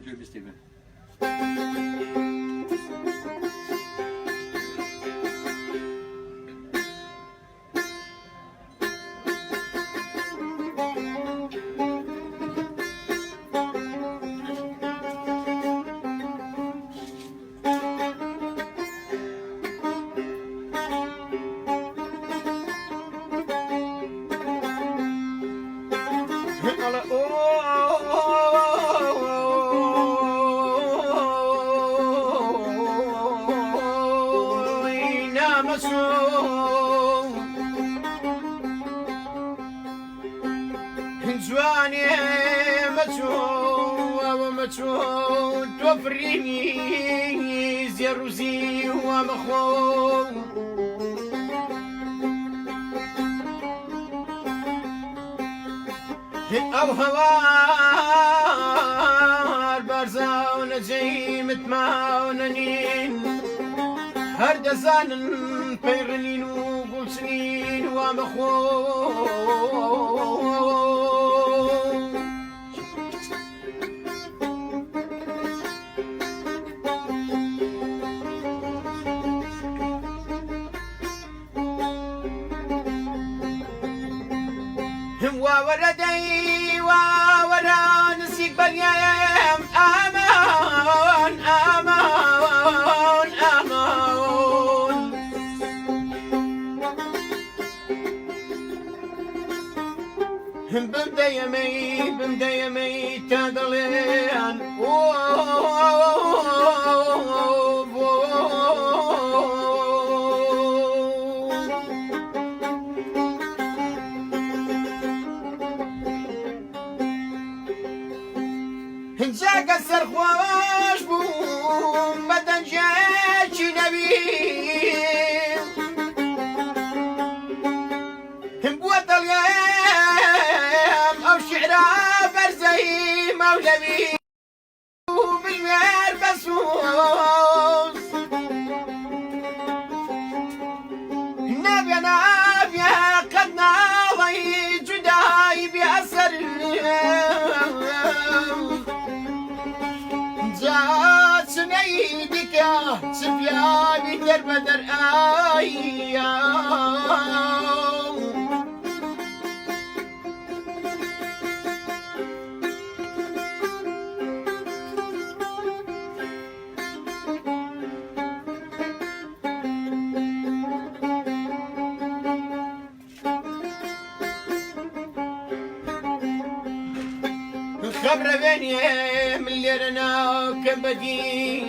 گوێبیستی بن. جواني مچون توفريني زيروزي ومخون او هوار بارزاون جيمت ماوننين هر دزانن بيرنين وقلسنين ومخون ووردي وورا نسيك باليام امان امان امان بمديمي تدلين جاك السرخواش بوم بدن جاكي نبي بوط اليام او شعرا برزي مولبي بالمير بسوس نابيا قد ناضي جداي بأسر جات سنيدك سفياني دربدر خبر بيني من ليرنا كبدي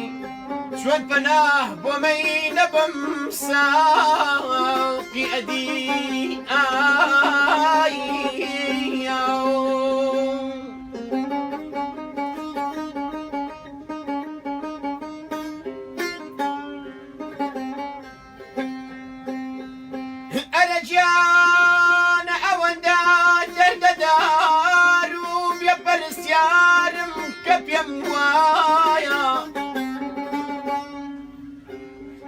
شوان بناه بومين بمساقي أدي أرجانا أوندا درددار وبيبرسيارم كبيم وايا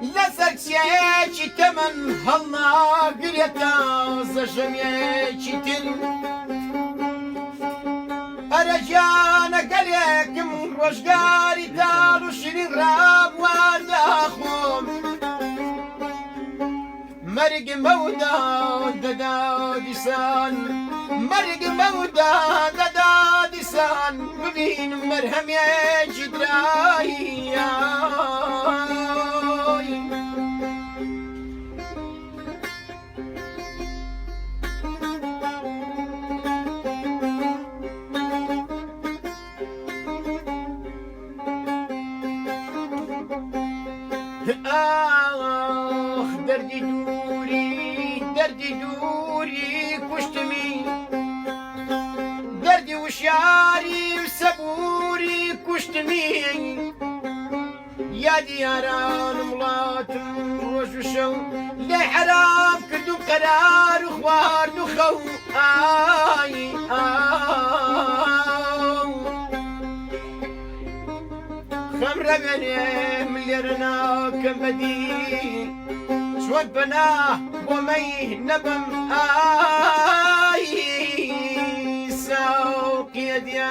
لسركسيكي تمن هالنا قريتا زجميكي تن أرجانا قريكم روشقاري دارو شرين راب وداخوم مرق مودا ددادسان مرق مودا ددادسان ببين مرهم يا جدراي دردي دوري كشتمي دردي وشعاري وسبوري كشتمي يا دياران ملات روش وشو لا حرام كدو قرار وخوار نخو خمرة بني مليرنا كمدي شوان بناه ومي نبم سوق يديا